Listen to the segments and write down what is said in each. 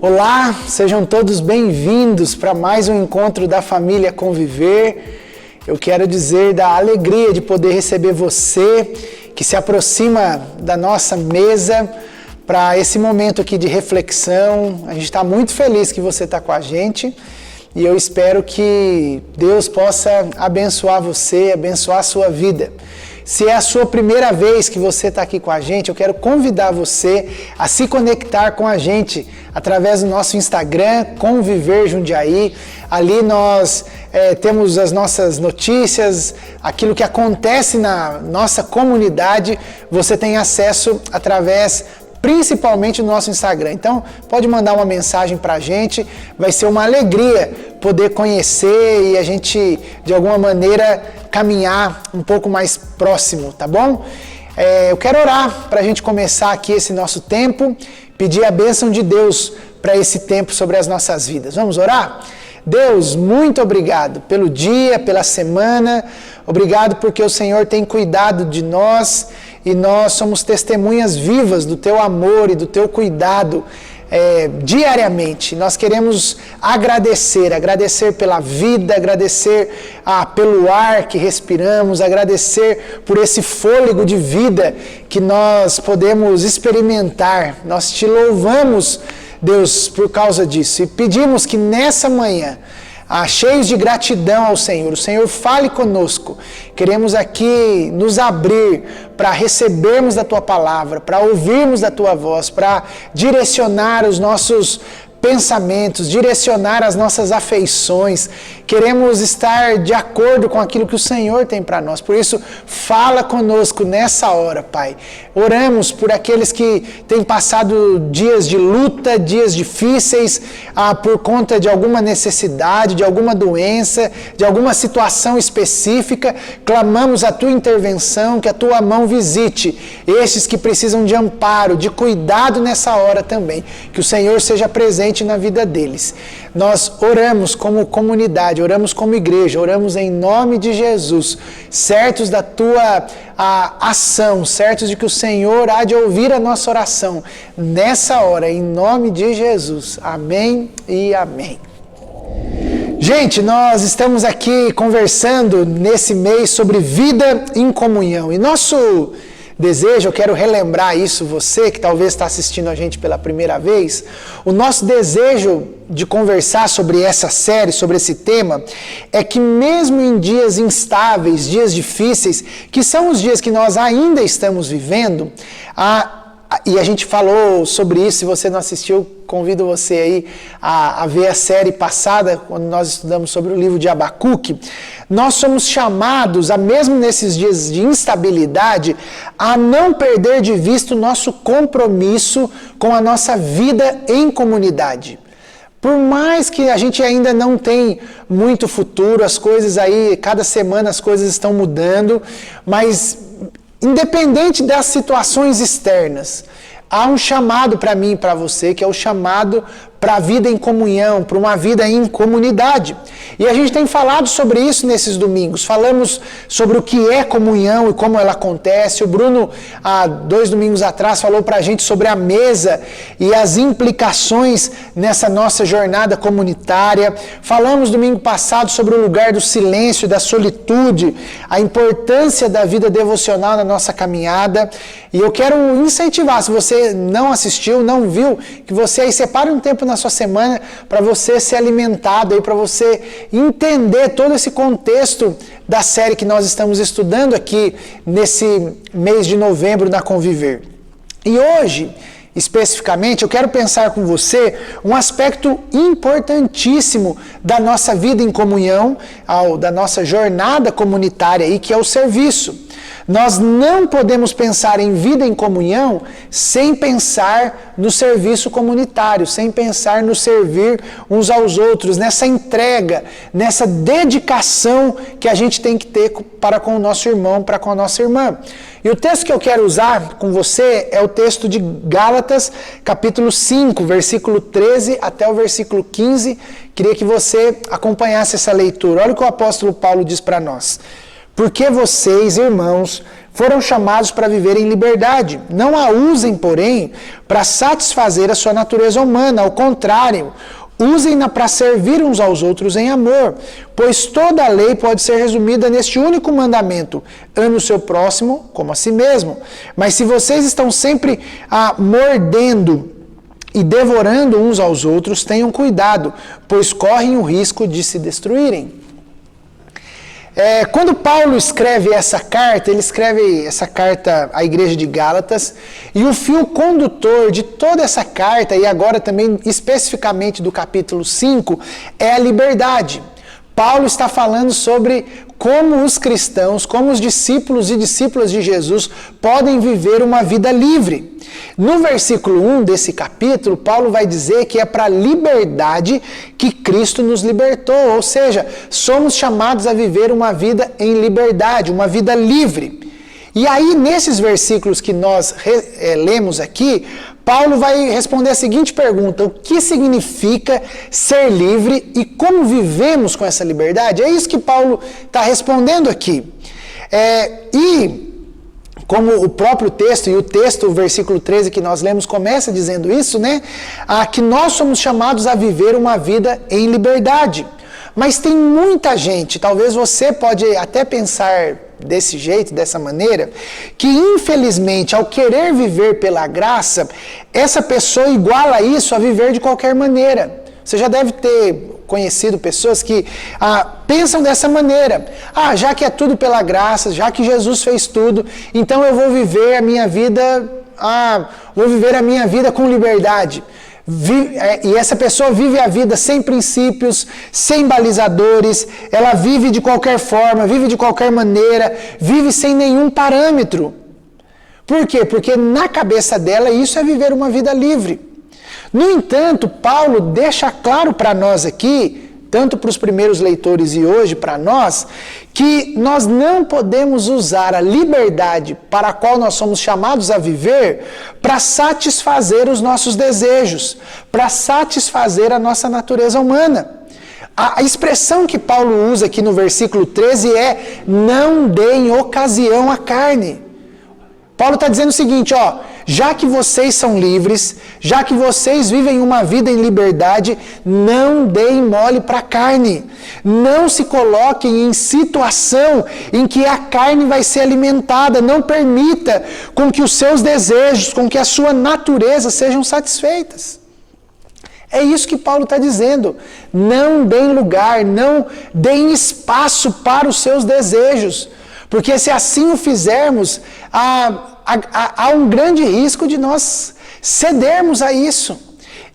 Olá, sejam todos bem-vindos para mais um encontro da família Conviver. Eu quero dizer da alegria de poder receber você que se aproxima da nossa mesa para esse momento aqui de reflexão. A gente está muito feliz que você está com a gente e eu espero que Deus possa abençoar você, abençoar a sua vida. Se é a sua primeira vez que você está aqui com a gente, eu quero convidar você a se conectar com a gente através do nosso Instagram, Conviver Jundiaí. Ali nós temos as nossas notícias, aquilo que acontece na nossa comunidade, você tem acesso através principalmente no nosso Instagram. Então, pode mandar uma mensagem pra gente, vai ser uma alegria poder conhecer e a gente, de alguma maneira, caminhar um pouco mais próximo, tá bom? Eu quero orar pra gente começar aqui esse nosso tempo, pedir a bênção de Deus para esse tempo sobre as nossas vidas. Vamos orar? Deus, muito obrigado pelo dia, pela semana, obrigado porque o Senhor tem cuidado de nós e nós somos testemunhas vivas do Teu amor e do Teu cuidado diariamente. Nós queremos agradecer pela vida, agradecer pelo ar que respiramos, agradecer por esse fôlego de vida que nós podemos experimentar. Nós Te louvamos, Deus, por causa disso e pedimos que nessa manhã, cheios de gratidão ao Senhor, o Senhor fale conosco. Queremos aqui nos abrir para recebermos da Tua palavra, para ouvirmos da Tua voz, para direcionar os nossos pensamentos, direcionar as nossas afeições. Queremos estar de acordo com aquilo que o Senhor tem para nós. Por isso, fala conosco nessa hora, Pai. Oramos por aqueles que têm passado dias de luta, dias difíceis, por conta de alguma necessidade, de alguma doença, de alguma situação específica. Clamamos a Tua intervenção, que a Tua mão visite estes que precisam de amparo, de cuidado nessa hora também. Que o Senhor seja presente na vida deles. Nós oramos como comunidade, oramos como igreja, oramos em nome de Jesus, certos da Tua ação, certos de que o Senhor há de ouvir a nossa oração nessa hora, em nome de Jesus. Amém e amém. Gente, nós estamos aqui conversando nesse mês sobre vida em comunhão e nosso desejo, eu quero relembrar isso, você que talvez está assistindo a gente pela primeira vez, o nosso desejo de conversar sobre essa série, sobre esse tema, é que mesmo em dias instáveis, dias difíceis, que são os dias que nós ainda estamos vivendo, e a gente falou sobre isso, se você não assistiu, convido você aí a ver a série passada, quando nós estudamos sobre o livro de Abacuque. Nós somos chamados, mesmo nesses dias de instabilidade, a não perder de vista o nosso compromisso com a nossa vida em comunidade. Por mais que a gente ainda não tenha muito futuro, as coisas aí, cada semana as coisas estão mudando, mas independente das situações externas, há um chamado para mim e para você, que é o chamado para a vida em comunhão, para uma vida em comunidade. E a gente tem falado sobre isso nesses domingos. Falamos sobre o que é comunhão e como ela acontece. O Bruno, há 2 domingos atrás, falou para a gente sobre a mesa e as implicações nessa nossa jornada comunitária. Falamos domingo passado sobre o lugar do silêncio e da solitude, a importância da vida devocional na nossa caminhada. E eu quero incentivar, se você não assistiu, não viu, que você aí separe um tempo na sua semana para você ser alimentado, para você entender todo esse contexto da série que nós estamos estudando aqui nesse mês de novembro na Conviver. E hoje, especificamente, eu quero pensar com você um aspecto importantíssimo da nossa vida em comunhão, da nossa jornada comunitária aí, que é o serviço. Nós não podemos pensar em vida em comunhão sem pensar no serviço comunitário, sem pensar no servir uns aos outros, nessa entrega, nessa dedicação que a gente tem que ter para com o nosso irmão, para com a nossa irmã. E o texto que eu quero usar com você é o texto de Gálatas, capítulo 5, versículo 13 até o versículo 15. Queria que você acompanhasse essa leitura. Olha o que o apóstolo Paulo diz para nós. Porque vocês, irmãos, foram chamados para viver em liberdade. Não a usem, porém, para satisfazer a sua natureza humana. Ao contrário, usem-na para servir uns aos outros em amor, pois toda a lei pode ser resumida neste único mandamento: ame o seu próximo como a si mesmo. Mas se vocês estão sempre mordendo e devorando uns aos outros, tenham cuidado, pois correm o risco de se destruírem. Quando Paulo escreve essa carta, ele escreve essa carta à igreja de Gálatas, e o fio condutor de toda essa carta, e agora também especificamente do capítulo 5, é a liberdade. Paulo está falando sobre como os cristãos, como os discípulos e discípulas de Jesus podem viver uma vida livre. No versículo 1 desse capítulo, Paulo vai dizer que é para a liberdade que Cristo nos libertou, ou seja, somos chamados a viver uma vida em liberdade, uma vida livre. E aí, nesses versículos que nós lemos aqui, Paulo vai responder a seguinte pergunta: o que significa ser livre e como vivemos com essa liberdade? É isso que Paulo está respondendo aqui. Como o próprio texto, e o texto, o versículo 13 que nós lemos, começa dizendo isso, né? Que nós somos chamados a viver uma vida em liberdade. Mas tem muita gente, talvez você pode até pensar desse jeito, dessa maneira, que infelizmente, ao querer viver pela graça, essa pessoa iguala isso a viver de qualquer maneira. Você já deve ter conhecido pessoas que pensam dessa maneira: já que é tudo pela graça, já que Jesus fez tudo, então eu vou viver a minha vida, com liberdade. E essa pessoa vive a vida sem princípios, sem balizadores, ela vive de qualquer forma, vive de qualquer maneira, vive sem nenhum parâmetro. Por quê? Porque na cabeça dela isso é viver uma vida livre. No entanto, Paulo deixa claro para nós aqui, tanto para os primeiros leitores e hoje para nós, que nós não podemos usar a liberdade para a qual nós somos chamados a viver para satisfazer os nossos desejos, para satisfazer a nossa natureza humana. A expressão que Paulo usa aqui no versículo 13 é: não deem ocasião à carne. Paulo está dizendo o seguinte, já que vocês são livres, já que vocês vivem uma vida em liberdade, não deem mole para a carne. Não se coloquem em situação em que a carne vai ser alimentada. Não permita com que os seus desejos, com que a sua natureza sejam satisfeitas. É isso que Paulo está dizendo. Não deem lugar, não deem espaço para os seus desejos. Porque se assim o fizermos, há um grande risco de nós cedermos a isso.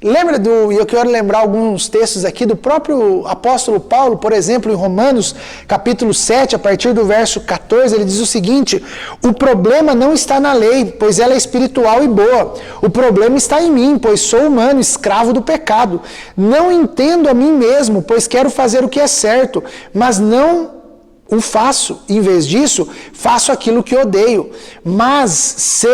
E eu quero lembrar alguns textos aqui do próprio apóstolo Paulo, por exemplo, em Romanos, capítulo 7, a partir do verso 14, ele diz o seguinte: o problema não está na lei, pois ela é espiritual e boa. O problema está em mim, pois sou humano, escravo do pecado. Não entendo a mim mesmo, pois quero fazer o que é certo, mas não o faço. Em vez disso, faço aquilo que odeio. Mas se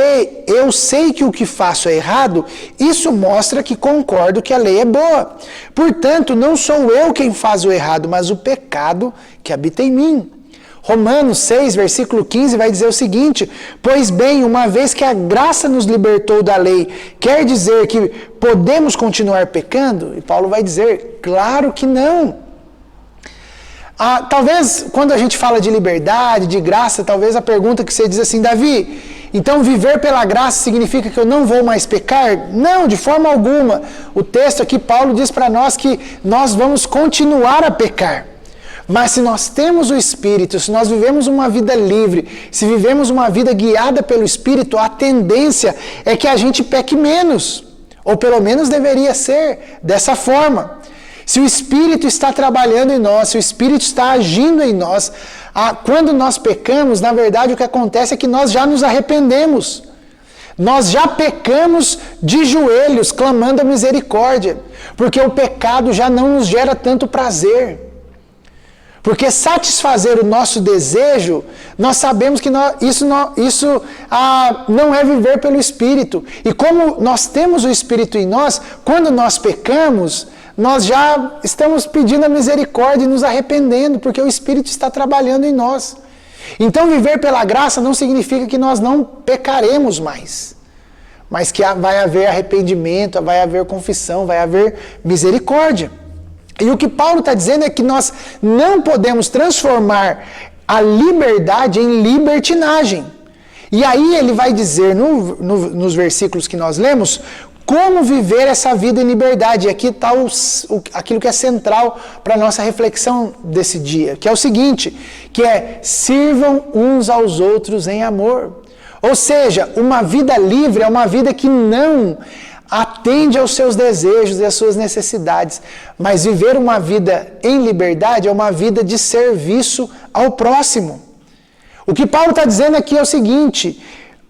eu sei que o que faço é errado, isso mostra que concordo que a lei é boa. Portanto, não sou eu quem faz o errado, mas o pecado que habita em mim. Romanos 6, versículo 15 vai dizer o seguinte: pois bem, uma vez que a graça nos libertou da lei, quer dizer que podemos continuar pecando? E Paulo vai dizer, claro que não. Talvez, quando a gente fala de liberdade, de graça, talvez a pergunta que você diz assim: Davi, então viver pela graça significa que eu não vou mais pecar? Não, de forma alguma. O texto aqui, Paulo diz para nós que nós vamos continuar a pecar. Mas se nós temos o Espírito, se nós vivemos uma vida livre, se vivemos uma vida guiada pelo Espírito, a tendência é que a gente peque menos. Ou pelo menos deveria ser dessa forma. Se o Espírito está trabalhando em nós, se o Espírito está agindo em nós, quando nós pecamos, na verdade o que acontece é que nós já nos arrependemos. Nós já pecamos de joelhos, clamando a misericórdia, porque o pecado já não nos gera tanto prazer. Porque satisfazer o nosso desejo, nós sabemos que isso não é viver pelo Espírito. E como nós temos o Espírito em nós, quando nós pecamos, nós já estamos pedindo a misericórdia e nos arrependendo, porque o Espírito está trabalhando em nós. Então, viver pela graça não significa que nós não pecaremos mais, mas que vai haver arrependimento, vai haver confissão, vai haver misericórdia. E o que Paulo está dizendo é que nós não podemos transformar a liberdade em libertinagem. E aí ele vai dizer nos versículos que nós lemos como viver essa vida em liberdade. E aqui está aquilo que é central para a nossa reflexão desse dia, que é o seguinte, que é sirvam uns aos outros em amor. Ou seja, uma vida livre é uma vida que não atende aos seus desejos e às suas necessidades, mas viver uma vida em liberdade é uma vida de serviço ao próximo. O que Paulo está dizendo aqui é o seguinte: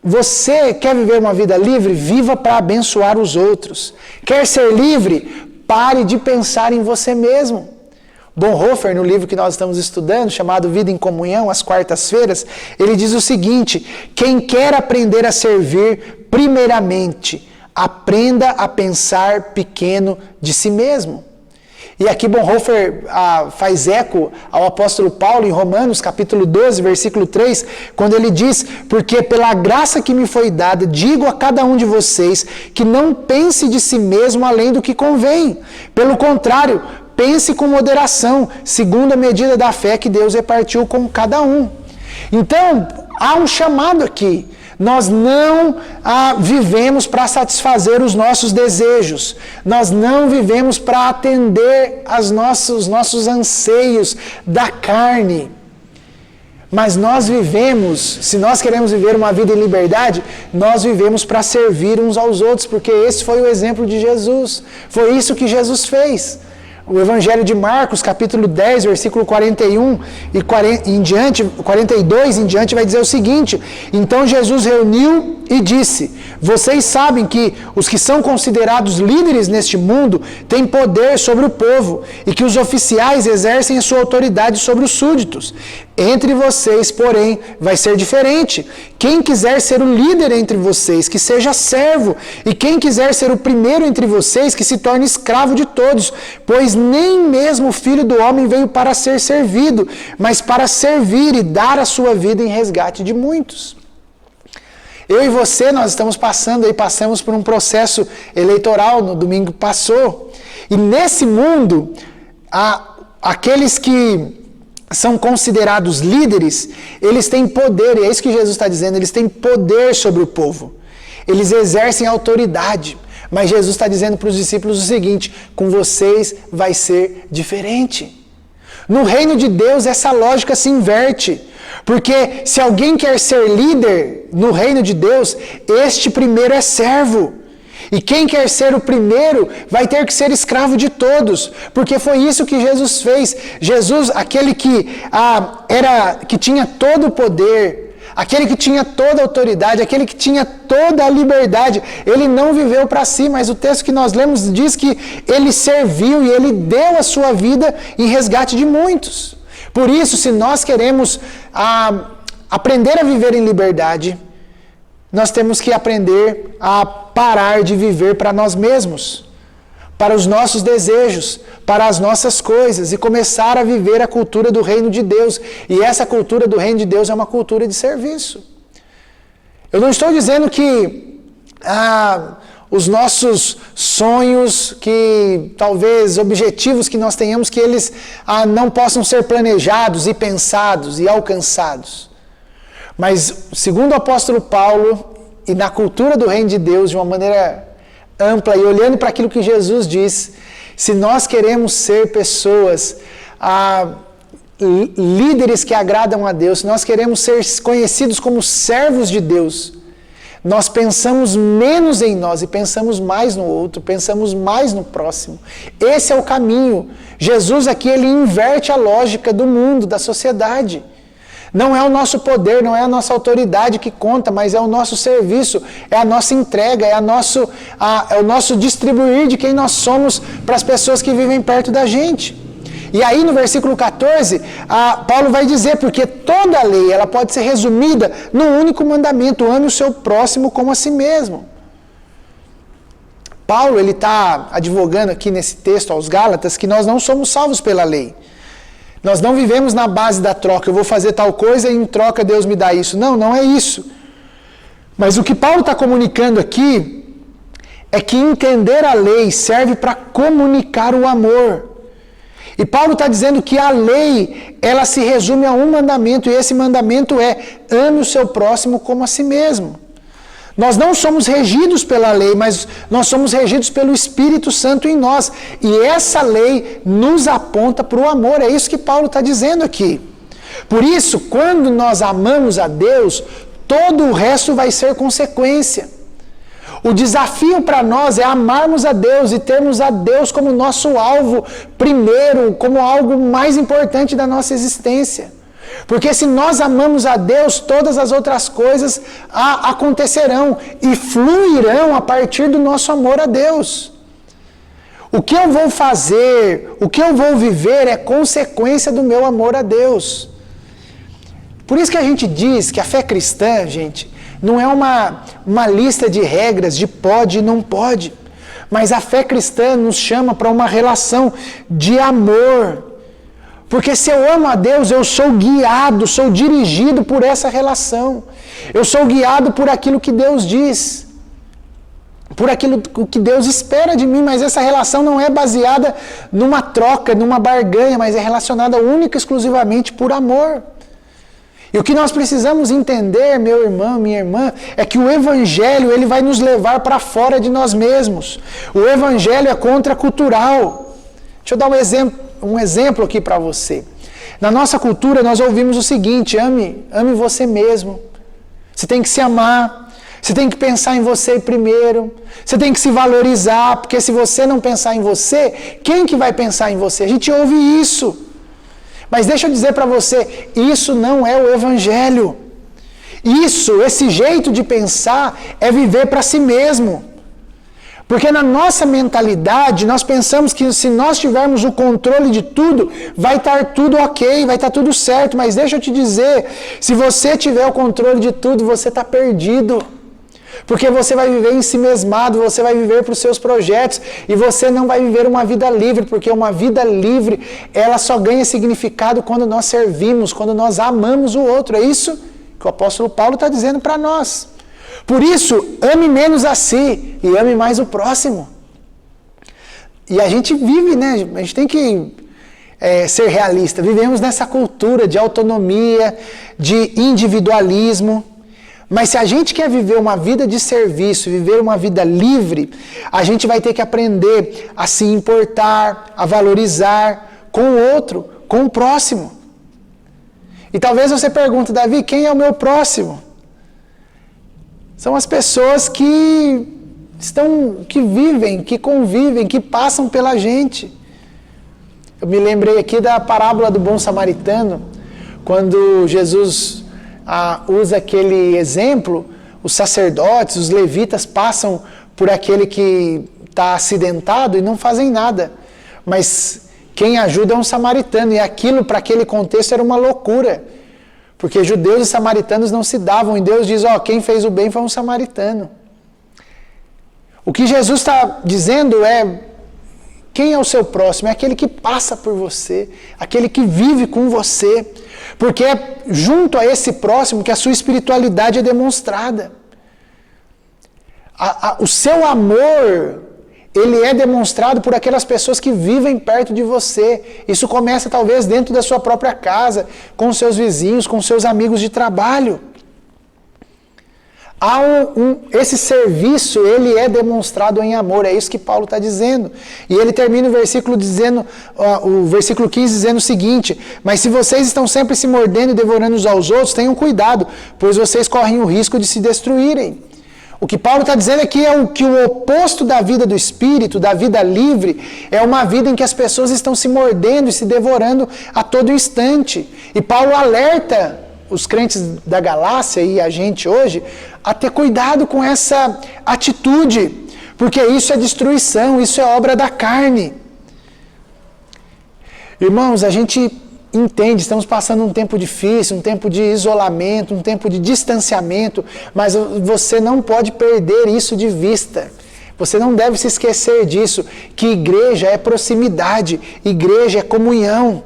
você quer viver uma vida livre? Viva para abençoar os outros. Quer ser livre? Pare de pensar em você mesmo. Bonhoeffer, no livro que nós estamos estudando, chamado Vida em Comunhão, às quartas-feiras, ele diz o seguinte: quem quer aprender a servir, primeiramente, aprenda a pensar pequeno de si mesmo. E aqui Bonhoeffer faz eco ao apóstolo Paulo em Romanos capítulo 12, versículo 3, quando ele diz: porque pela graça que me foi dada, digo a cada um de vocês que não pense de si mesmo além do que convém. Pelo contrário, pense com moderação, segundo a medida da fé que Deus repartiu com cada um. Então, há um chamado aqui. Nós não vivemos para satisfazer os nossos desejos. Nós não vivemos para atender os nossos anseios da carne. Mas nós vivemos, se nós queremos viver uma vida em liberdade, nós vivemos para servir uns aos outros, porque esse foi o exemplo de Jesus. Foi isso que Jesus fez. O Evangelho de Marcos, capítulo 10, versículo 41 e 42 em diante, vai dizer o seguinte: então Jesus reuniu e disse: vocês sabem que os que são considerados líderes neste mundo têm poder sobre o povo e que os oficiais exercem a sua autoridade sobre os súditos. Entre vocês, porém, vai ser diferente. Quem quiser ser o líder entre vocês, que seja servo, e quem quiser ser o primeiro entre vocês, que se torne escravo de todos, pois nem mesmo o Filho do Homem veio para ser servido, mas para servir e dar a sua vida em resgate de muitos. Eu e você, nós passamos por um processo eleitoral no domingo que passou, e nesse mundo, aqueles que são considerados líderes, eles têm poder, e é isso que Jesus está dizendo, eles têm poder sobre o povo, eles exercem autoridade, mas Jesus está dizendo para os discípulos o seguinte: com vocês vai ser diferente. No reino de Deus essa lógica se inverte, porque se alguém quer ser líder no reino de Deus, este primeiro é servo. E quem quer ser o primeiro vai ter que ser escravo de todos, porque foi isso que Jesus fez. Jesus, aquele que tinha todo o poder, aquele que tinha toda a autoridade, aquele que tinha toda a liberdade, ele não viveu para si, mas o texto que nós lemos diz que ele serviu e ele deu a sua vida em resgate de muitos. Por isso, se nós queremos aprender a viver em liberdade, nós temos que aprender a parar de viver para nós mesmos, para os nossos desejos, para as nossas coisas, e começar a viver a cultura do reino de Deus. E essa cultura do reino de Deus é uma cultura de serviço. Eu não estou dizendo que os nossos sonhos, que talvez objetivos que nós tenhamos, que eles não possam ser planejados e pensados e alcançados. Mas, segundo o apóstolo Paulo, e na cultura do reino de Deus, de uma maneira ampla, e olhando para aquilo que Jesus diz, se nós queremos ser pessoas, líderes que agradam a Deus, se nós queremos ser conhecidos como servos de Deus, nós pensamos menos em nós e pensamos mais no outro, pensamos mais no próximo. Esse é o caminho. Jesus aqui, ele inverte a lógica do mundo, da sociedade. Não é o nosso poder, não é a nossa autoridade que conta, mas é o nosso serviço, é a nossa entrega, é o nosso distribuir de quem nós somos para as pessoas que vivem perto da gente. E aí no versículo 14, Paulo vai dizer, porque toda a lei ela pode ser resumida num único mandamento: ame o seu próximo como a si mesmo. Paulo ele está advogando aqui nesse texto aos Gálatas que nós não somos salvos pela lei. Nós não vivemos na base da troca. Eu vou fazer tal coisa e em troca Deus me dá isso. Não, não é isso. Mas o que Paulo está comunicando aqui é que entender a lei serve para comunicar o amor. E Paulo está dizendo que a lei, ela se resume a um mandamento, e esse mandamento é: ame o seu próximo como a si mesmo. Nós não somos regidos pela lei, mas nós somos regidos pelo Espírito Santo em nós. E essa lei nos aponta para o amor. É isso que Paulo está dizendo aqui. Por isso, quando nós amamos a Deus, todo o resto vai ser consequência. O desafio para nós é amarmos a Deus e termos a Deus como nosso alvo primeiro, como algo mais importante da nossa existência. Porque se nós amamos a Deus, todas as outras coisas acontecerão e fluirão a partir do nosso amor a Deus. O que eu vou fazer, o que eu vou viver é consequência do meu amor a Deus. Por isso que a gente diz que a fé cristã, gente, não é uma lista de regras de pode e não pode. Mas a fé cristã nos chama para uma relação de amor. Porque se eu amo a Deus, eu sou guiado, sou dirigido por essa relação. Eu sou guiado por aquilo que Deus diz. Por aquilo que Deus espera de mim, mas essa relação não é baseada numa troca, numa barganha, mas é relacionada única e exclusivamente por amor. E o que nós precisamos entender, meu irmão, minha irmã, é que o Evangelho ele vai nos levar para fora de nós mesmos. O Evangelho é contracultural. Deixa eu dar um exemplo aqui para você. Na nossa cultura nós ouvimos o seguinte: ame você mesmo. Você tem que se amar. Você tem que pensar em você primeiro. Você tem que se valorizar, porque se você não pensar em você, quem que vai pensar em você? A gente ouve isso. Mas deixa eu dizer para você, isso não é o Evangelho. Esse jeito de pensar é viver para si mesmo. Porque na nossa mentalidade, nós pensamos que se nós tivermos o controle de tudo, vai estar tudo ok, vai estar tudo certo. Mas deixa eu te dizer, se você tiver o controle de tudo, você está perdido. Porque você vai viver ensimesmado, você vai viver para os seus projetos e você não vai viver uma vida livre, porque uma vida livre, ela só ganha significado quando nós servimos, quando nós amamos o outro. É isso que o apóstolo Paulo está dizendo para nós. Por isso, ame menos a si e ame mais o próximo. E a gente vive, né? A gente tem que ser realista. Vivemos nessa cultura de autonomia, de individualismo. Mas se a gente quer viver uma vida de serviço, viver uma vida livre, a gente vai ter que aprender a se importar, a valorizar com o outro, com o próximo. E talvez você pergunte: Davi, quem é o meu próximo? São as pessoas que vivem, que convivem, que passam pela gente. Eu me lembrei aqui da parábola do bom samaritano, quando Jesus usa aquele exemplo, os sacerdotes, os levitas passam por aquele que está acidentado e não fazem nada. Mas quem ajuda é um samaritano, e aquilo para aquele contexto era uma loucura. Porque judeus e samaritanos não se davam, e Deus diz: quem fez o bem foi um samaritano. O que Jesus está dizendo é: quem é o seu próximo? É aquele que passa por você, aquele que vive com você. Porque é junto a esse próximo que a sua espiritualidade é demonstrada. O seu amor, ele é demonstrado por aquelas pessoas que vivem perto de você. Isso começa talvez dentro da sua própria casa, com seus vizinhos, com seus amigos de trabalho. Esse serviço, ele é demonstrado em amor, é isso que Paulo está dizendo. E ele termina o versículo 15 dizendo o seguinte: mas se vocês estão sempre se mordendo e devorando uns aos outros, tenham cuidado, pois vocês correm o risco de se destruírem. O que Paulo está dizendo é que o oposto da vida do Espírito, da vida livre, é uma vida em que as pessoas estão se mordendo e se devorando a todo instante. E Paulo alerta os crentes da Galácia e a gente hoje a ter cuidado com essa atitude, porque isso é destruição, isso é obra da carne. Irmãos, a gente entende, estamos passando um tempo difícil, um tempo de isolamento, um tempo de distanciamento, mas você não pode perder isso de vista. Você não deve se esquecer disso, que igreja é proximidade, igreja é comunhão.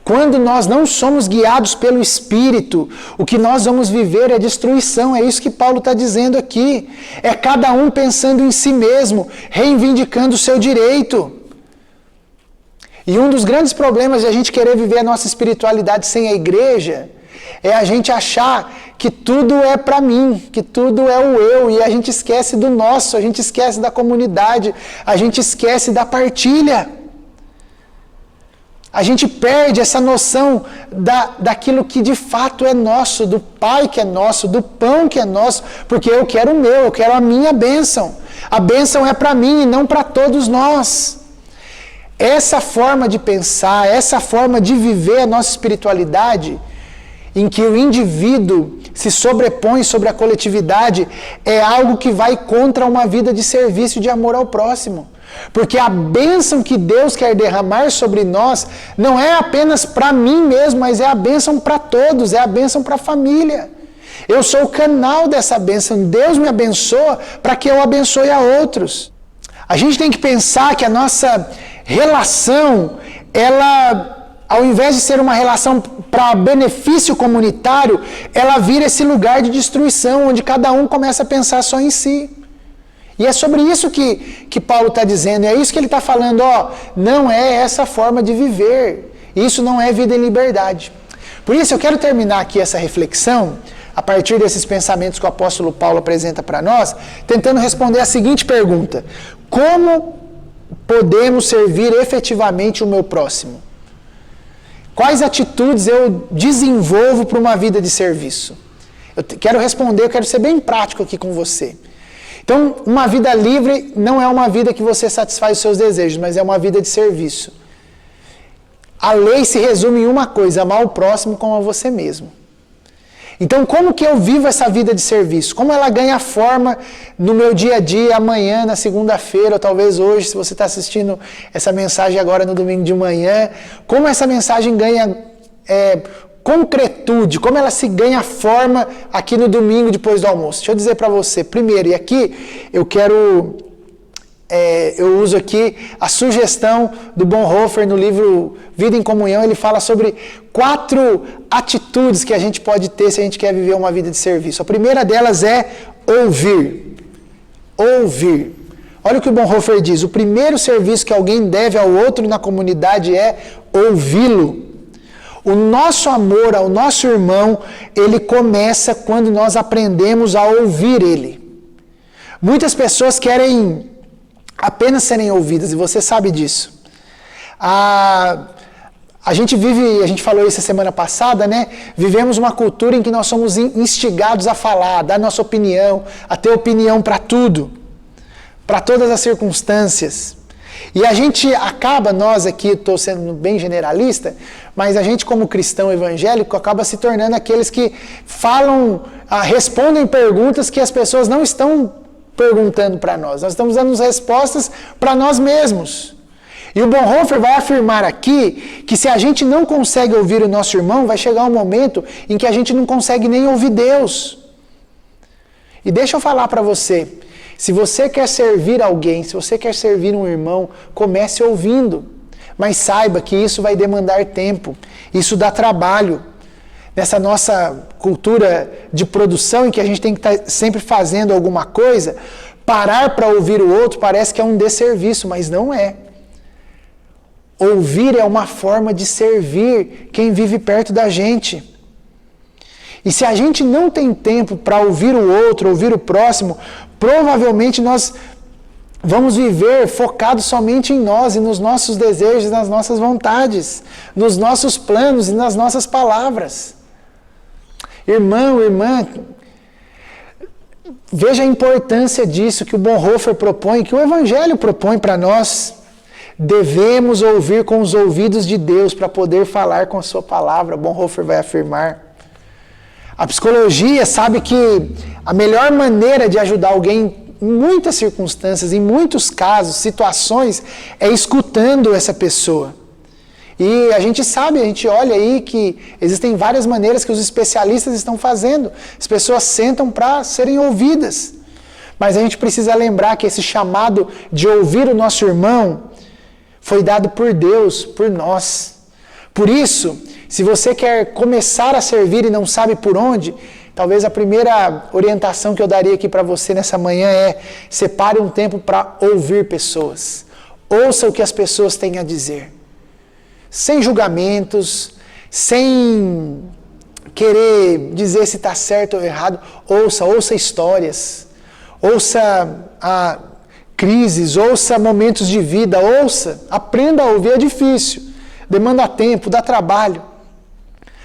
Quando nós não somos guiados pelo Espírito, o que nós vamos viver é destruição. É isso que Paulo está dizendo aqui. É cada um pensando em si mesmo, reivindicando o seu direito. E um dos grandes problemas de a gente querer viver a nossa espiritualidade sem a igreja é a gente achar que tudo é para mim, que tudo é o eu, e a gente esquece do nosso, a gente esquece da comunidade, a gente esquece da partilha. A gente perde essa noção daquilo que de fato é nosso, do Pai que é nosso, do pão que é nosso, porque eu quero o meu, eu quero a minha bênção. A bênção é para mim e não para todos nós. Essa forma de pensar, essa forma de viver a nossa espiritualidade, em que o indivíduo se sobrepõe sobre a coletividade, é algo que vai contra uma vida de serviço e de amor ao próximo. Porque a bênção que Deus quer derramar sobre nós não é apenas para mim mesmo, mas é a bênção para todos, é a bênção para a família. Eu sou o canal dessa bênção, Deus me abençoa para que eu abençoe a outros. A gente tem que pensar que a nossa relação, ela, ao invés de ser uma relação para benefício comunitário, ela vira esse lugar de destruição, onde cada um começa a pensar só em si. E é sobre isso que Paulo está dizendo, é isso que ele está falando, não é essa forma de viver, isso não é vida em liberdade. Por isso eu quero terminar aqui essa reflexão, a partir desses pensamentos que o apóstolo Paulo apresenta para nós, tentando responder a seguinte pergunta: como podemos servir efetivamente o meu próximo? Quais atitudes eu desenvolvo para uma vida de serviço? Eu quero responder, eu quero ser bem prático aqui com você. Então, uma vida livre não é uma vida que você satisfaz os seus desejos, mas é uma vida de serviço. A lei se resume em uma coisa: amar o próximo como a você mesmo. Então, como que eu vivo essa vida de serviço? Como ela ganha forma no meu dia a dia, amanhã, na segunda-feira, ou talvez hoje, se você está assistindo essa mensagem agora no domingo de manhã, como essa mensagem ganha concretude, como ela se ganha forma aqui no domingo depois do almoço. Deixa eu dizer para você, primeiro, e aqui eu uso aqui a sugestão do Bonhoeffer no livro Vida em Comunhão. Ele fala sobre 4 atitudes que a gente pode ter se a gente quer viver uma vida de serviço. A primeira delas é ouvir. Ouvir. Olha o que o Bonhoeffer diz: o primeiro serviço que alguém deve ao outro na comunidade é ouvi-lo. O nosso amor ao nosso irmão, ele começa quando nós aprendemos a ouvir ele. Muitas pessoas querem apenas serem ouvidas, e você sabe disso. A gente falou isso a semana passada, né? Vivemos uma cultura em que nós somos instigados a falar, a dar nossa opinião, a ter opinião para tudo, para todas as circunstâncias. E a gente acaba, nós aqui, estou sendo bem generalista, mas a gente como cristão evangélico acaba se tornando aqueles que falam, respondem perguntas que as pessoas não estão perguntando para nós. Nós estamos dando respostas para nós mesmos. E o Bonhoeffer vai afirmar aqui que se a gente não consegue ouvir o nosso irmão, vai chegar um momento em que a gente não consegue nem ouvir Deus. E deixa eu falar para você, se você quer servir alguém, se você quer servir um irmão, comece ouvindo. Mas saiba que isso vai demandar tempo, isso dá trabalho. Nessa nossa cultura de produção, em que a gente tem que estar sempre fazendo alguma coisa, parar para ouvir o outro parece que é um desserviço, mas não é. Ouvir é uma forma de servir quem vive perto da gente. E se a gente não tem tempo para ouvir o outro, ouvir o próximo, provavelmente nós vamos viver focados somente em nós e nos nossos desejos, nas nossas vontades, nos nossos planos e nas nossas palavras. Irmão, irmã, veja a importância disso que o Bonhoeffer propõe, que o Evangelho propõe para nós. Devemos ouvir com os ouvidos de Deus para poder falar com a sua palavra, Bonhoeffer vai afirmar. A psicologia sabe que a melhor maneira de ajudar alguém em muitas circunstâncias, em muitos casos, situações, é escutando essa pessoa. E a gente sabe, a gente olha aí que existem várias maneiras que os especialistas estão fazendo. As pessoas sentam para serem ouvidas. Mas a gente precisa lembrar que esse chamado de ouvir o nosso irmão foi dado por Deus, por nós. Por isso, se você quer começar a servir e não sabe por onde, talvez a primeira orientação que eu daria aqui para você nessa manhã é: separe um tempo para ouvir pessoas. Ouça o que as pessoas têm a dizer. Sem julgamentos, sem querer dizer se está certo ou errado. Ouça histórias. Ouça crises, ouça momentos de vida, aprenda a ouvir. É difícil, demanda tempo, dá trabalho.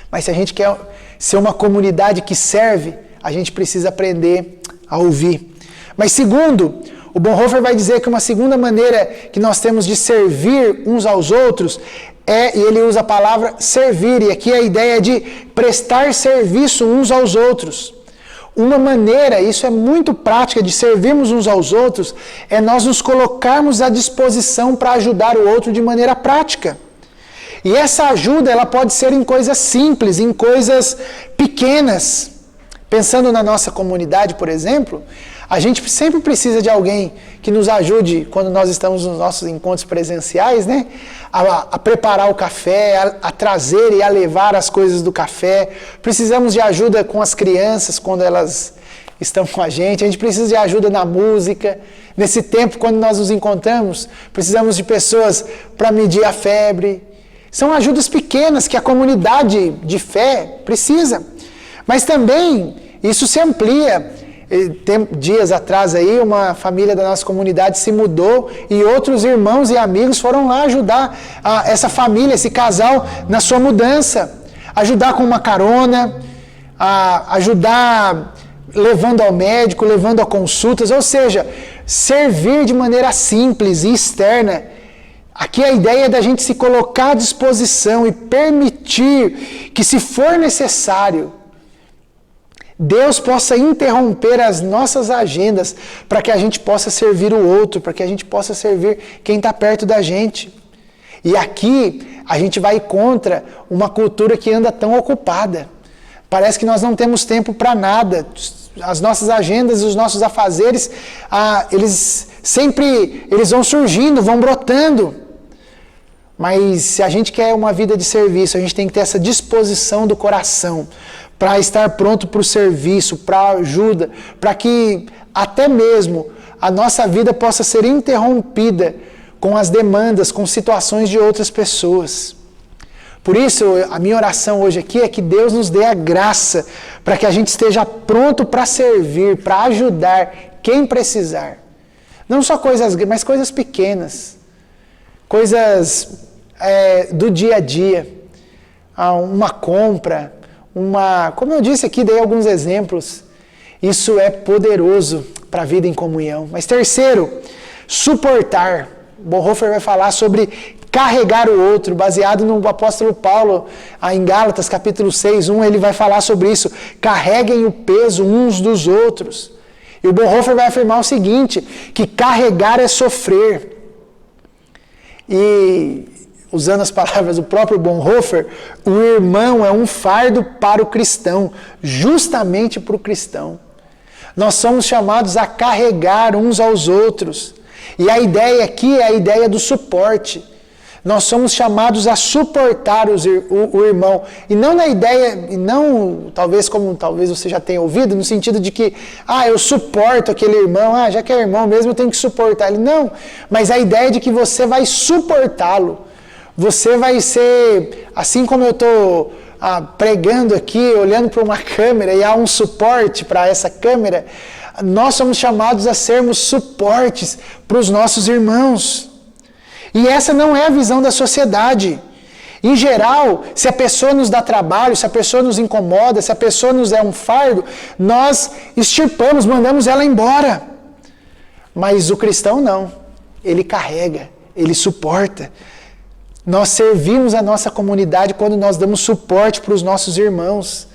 Mas se a gente quer ser uma comunidade que serve, a gente precisa aprender a ouvir. Mas segundo, o Bonhoeffer vai dizer que uma segunda maneira que nós temos de servir uns aos outros e ele usa a palavra servir, e aqui a ideia de prestar serviço uns aos outros. Uma maneira, isso é muito prática, de servirmos uns aos outros, é nós nos colocarmos à disposição para ajudar o outro de maneira prática. E essa ajuda, ela pode ser em coisas simples, em coisas pequenas. Pensando na nossa comunidade, por exemplo, a gente sempre precisa de alguém que nos ajude, quando nós estamos nos nossos encontros presenciais, né? A preparar o café, a trazer e a levar as coisas do café. Precisamos de ajuda com as crianças, quando elas estão com a gente precisa de ajuda na música. Nesse tempo, quando nós nos encontramos, precisamos de pessoas para medir a febre. São ajudas pequenas que a comunidade de fé precisa. Mas também isso se amplia. Dias atrás aí, uma família da nossa comunidade se mudou e outros irmãos e amigos foram lá ajudar essa família, esse casal, na sua mudança. Ajudar com uma carona, ajudar levando ao médico, levando a consultas, ou seja, servir de maneira simples e externa. Aqui a ideia é da gente se colocar à disposição e permitir que, se for necessário, Deus possa interromper as nossas agendas para que a gente possa servir o outro, para que a gente possa servir quem está perto da gente. E aqui a gente vai contra uma cultura que anda tão ocupada. Parece que nós não temos tempo para nada. As nossas agendas, os nossos afazeres, eles vão surgindo, vão brotando. Mas se a gente quer uma vida de serviço, a gente tem que ter essa disposição do coração para estar pronto para o serviço, para a ajuda, para que até mesmo a nossa vida possa ser interrompida com as demandas, com situações de outras pessoas. Por isso, a minha oração hoje aqui é que Deus nos dê a graça para que a gente esteja pronto para servir, para ajudar quem precisar. Não só coisas grandes, mas coisas pequenas, coisas do dia a dia, uma compra, como eu disse aqui, dei alguns exemplos. Isso é poderoso para a vida em comunhão. Mas terceiro, suportar. Bonhoeffer vai falar sobre carregar o outro, baseado no apóstolo Paulo, em Gálatas capítulo 6:1, ele vai falar sobre isso. Carreguem o peso uns dos outros. E o Bonhoeffer vai afirmar o seguinte, que carregar é sofrer. E, usando as palavras do próprio Bonhoeffer, o irmão é um fardo para o cristão, justamente para o cristão. Nós somos chamados a carregar uns aos outros. E a ideia aqui é a ideia do suporte. Nós somos chamados a suportar o irmão. E não na ideia, talvez você já tenha ouvido, no sentido de que, eu suporto aquele irmão, já que é irmão mesmo, eu tenho que suportar ele. Não, mas a ideia de que você vai suportá-lo. Você vai ser, assim como eu estou pregando aqui, olhando para uma câmera e há um suporte para essa câmera, nós somos chamados a sermos suportes para os nossos irmãos. E essa não é a visão da sociedade. Em geral, se a pessoa nos dá trabalho, se a pessoa nos incomoda, se a pessoa nos é um fardo, nós extirpamos, mandamos ela embora. Mas o cristão não. Ele carrega, ele suporta. Nós servimos a nossa comunidade quando nós damos suporte para os nossos irmãos.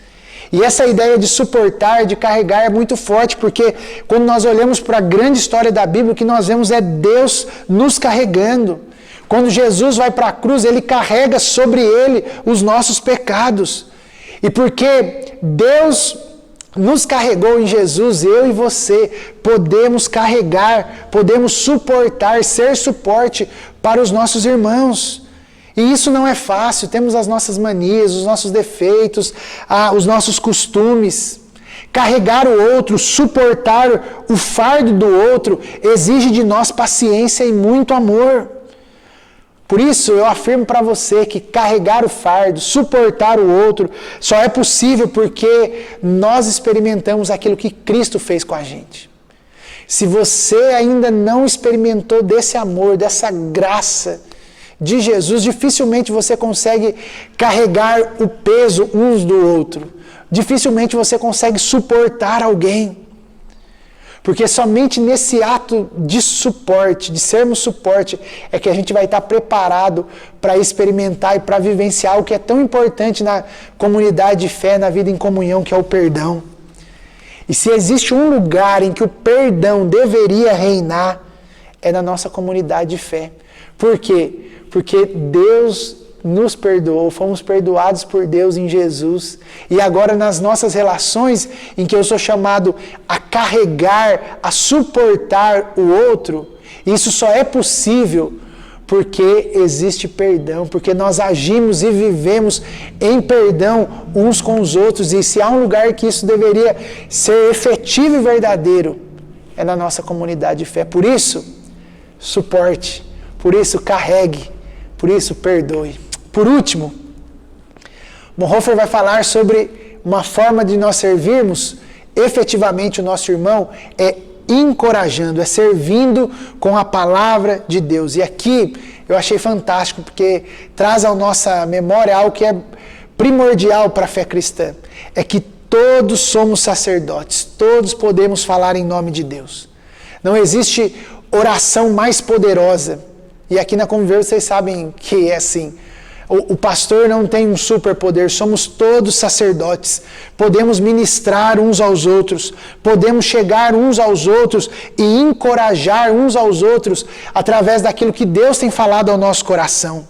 E essa ideia de suportar, de carregar é muito forte, porque quando nós olhamos para a grande história da Bíblia, o que nós vemos é Deus nos carregando. Quando Jesus vai para a cruz, Ele carrega sobre Ele os nossos pecados. E porque Deus nos carregou em Jesus, eu e você podemos carregar, podemos suportar, ser suporte para os nossos irmãos. E isso não é fácil, temos as nossas manias, os nossos defeitos, os nossos costumes. Carregar o outro, suportar o fardo do outro, exige de nós paciência e muito amor. Por isso, eu afirmo para você que carregar o fardo, suportar o outro, só é possível porque nós experimentamos aquilo que Cristo fez com a gente. Se você ainda não experimentou desse amor, dessa graça de Jesus, dificilmente você consegue carregar o peso uns do outro. Dificilmente você consegue suportar alguém. Porque somente nesse ato de suporte, de sermos suporte, é que a gente vai estar preparado para experimentar e para vivenciar o que é tão importante na comunidade de fé, na vida em comunhão, que é o perdão. E se existe um lugar em que o perdão deveria reinar, é na nossa comunidade de fé. Por quê? Porque Deus nos perdoou, fomos perdoados por Deus em Jesus. E agora nas nossas relações, em que eu sou chamado a carregar, a suportar o outro, isso só é possível porque existe perdão, porque nós agimos e vivemos em perdão uns com os outros. E se há um lugar que isso deveria ser efetivo e verdadeiro, é na nossa comunidade de fé. Por isso, suporte, por isso carregue, por isso perdoe. Por último, Bonhoeffer vai falar sobre uma forma de nós servirmos efetivamente o nosso irmão, é encorajando, é servindo com a palavra de Deus. E aqui eu achei fantástico, porque traz à nossa memória algo que é primordial para a fé cristã, é que todos somos sacerdotes, todos podemos falar em nome de Deus. Não existe oração mais poderosa, e aqui na Conversa vocês sabem que é assim. O pastor não tem um superpoder, somos todos sacerdotes. Podemos ministrar uns aos outros, podemos chegar uns aos outros e encorajar uns aos outros através daquilo que Deus tem falado ao nosso coração.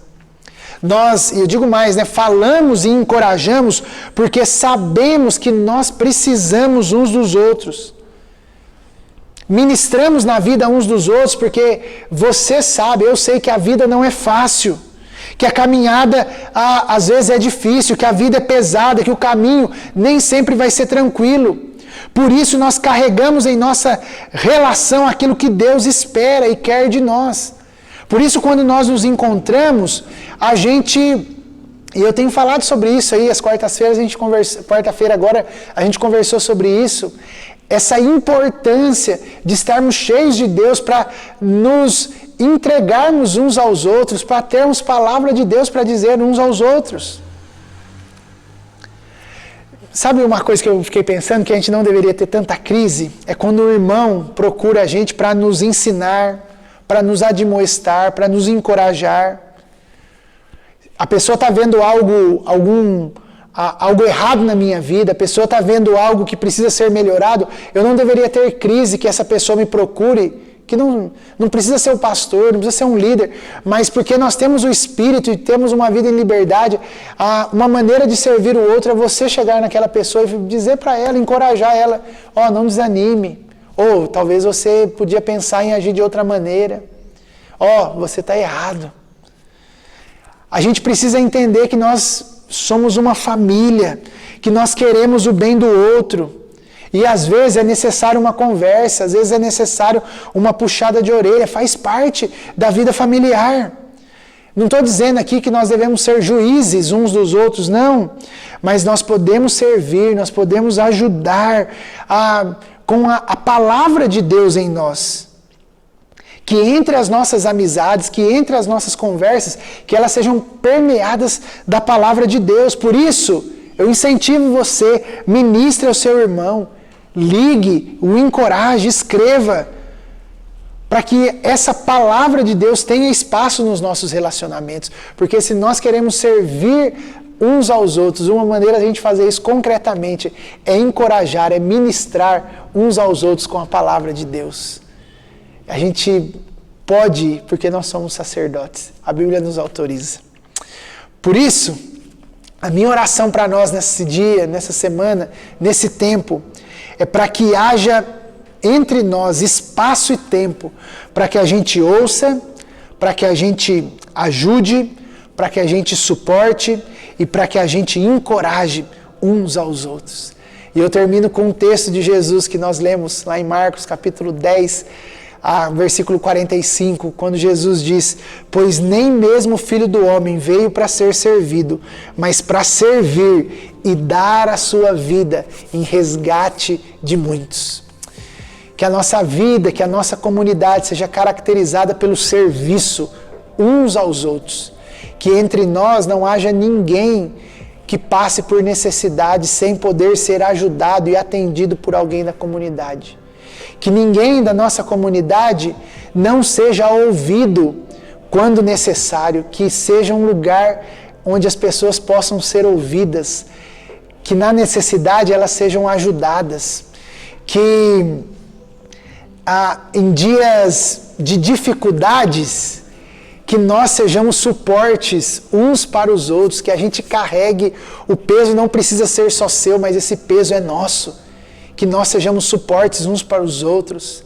Nós, e eu digo mais, falamos e encorajamos porque sabemos que nós precisamos uns dos outros. Ministramos na vida uns dos outros porque você sabe, eu sei que a vida não é fácil. Que a caminhada às vezes é difícil, que a vida é pesada, que o caminho nem sempre vai ser tranquilo. Por isso nós carregamos em nossa relação aquilo que Deus espera e quer de nós. Por isso quando nós nos encontramos, a gente, e eu tenho falado sobre isso aí, as quartas-feiras quarta-feira agora a gente conversou sobre isso, essa importância de estarmos cheios de Deus para nos entregarmos uns aos outros, para termos palavra de Deus para dizer uns aos outros. Sabe uma coisa que eu fiquei pensando, que a gente não deveria ter tanta crise? É quando o irmão procura a gente para nos ensinar, para nos admoestar, para nos encorajar. A pessoa está vendo algo errado na minha vida, a pessoa está vendo algo que precisa ser melhorado, eu não deveria ter crise que essa pessoa me procure, que não precisa ser o pastor, não precisa ser um líder, mas porque nós temos o Espírito e temos uma vida em liberdade, uma maneira de servir o outro é você chegar naquela pessoa e dizer para ela, encorajar ela, não desanime, ou talvez você podia pensar em agir de outra maneira, você está errado. A gente precisa entender que nós somos uma família, que nós queremos o bem do outro. E às vezes é necessário uma conversa, às vezes é necessário uma puxada de orelha, faz parte da vida familiar. Não estou dizendo aqui que nós devemos ser juízes uns dos outros, não. Mas nós podemos servir, nós podemos ajudar com a palavra de Deus em nós. Que entre as nossas amizades, que entre as nossas conversas, que elas sejam permeadas da palavra de Deus. Por isso, eu incentivo você, ministre ao seu irmão, ligue, o encoraje, escreva, para que essa palavra de Deus tenha espaço nos nossos relacionamentos. Porque se nós queremos servir uns aos outros, uma maneira de a gente fazer isso concretamente é encorajar, é ministrar uns aos outros com a palavra de Deus. A gente pode, porque nós somos sacerdotes. A Bíblia nos autoriza. Por isso, a minha oração para nós nesse dia, nessa semana, nesse tempo, é para que haja entre nós espaço e tempo para que a gente ouça, para que a gente ajude, para que a gente suporte e para que a gente encoraje uns aos outros. E eu termino com um texto de Jesus que nós lemos lá em Marcos capítulo 10, versículo 45, quando Jesus diz: pois nem mesmo o Filho do Homem veio para ser servido, mas para servir e dar a sua vida em resgate de muitos. Que a nossa vida, que a nossa comunidade seja caracterizada pelo serviço uns aos outros. Que entre nós não haja ninguém que passe por necessidade sem poder ser ajudado e atendido por alguém da comunidade. Que ninguém da nossa comunidade não seja ouvido quando necessário, que seja um lugar onde as pessoas possam ser ouvidas, que na necessidade elas sejam ajudadas, que em dias de dificuldades, que nós sejamos suportes uns para os outros, que a gente carregue, o peso não precisa ser só seu, mas esse peso é nosso, que nós sejamos suportes uns para os outros,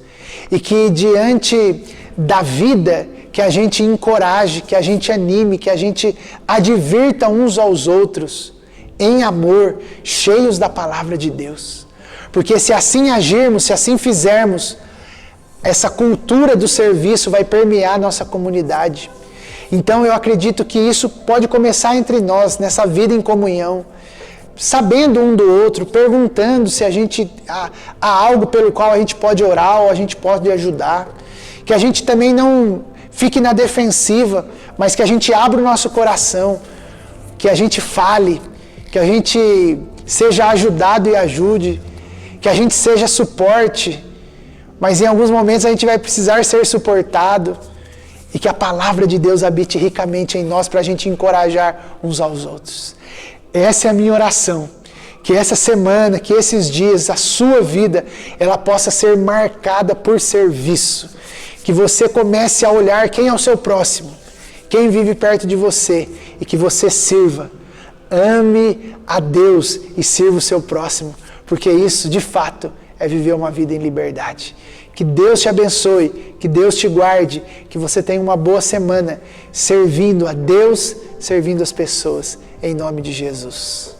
e que diante da vida, que a gente encoraje, que a gente anime, que a gente advirta uns aos outros, em amor, cheios da palavra de Deus. Porque se assim agirmos, se assim fizermos, essa cultura do serviço vai permear a nossa comunidade. Então eu acredito que isso pode começar entre nós, nessa vida em comunhão, sabendo um do outro, perguntando se a gente há algo pelo qual a gente pode orar ou a gente pode ajudar. Que a gente também não fique na defensiva, mas que a gente abra o nosso coração, que a gente fale, que a gente seja ajudado e ajude, que a gente seja suporte, mas em alguns momentos a gente vai precisar ser suportado, e que a palavra de Deus habite ricamente em nós para a gente encorajar uns aos outros. Essa é a minha oração, que essa semana, que esses dias, a sua vida, ela possa ser marcada por serviço, que você comece a olhar quem é o seu próximo, quem vive perto de você, e que você sirva, ame a Deus e sirva o seu próximo, porque isso, de fato, é viver uma vida em liberdade. Que Deus te abençoe, que Deus te guarde, que você tenha uma boa semana servindo a Deus, servindo as pessoas, em nome de Jesus.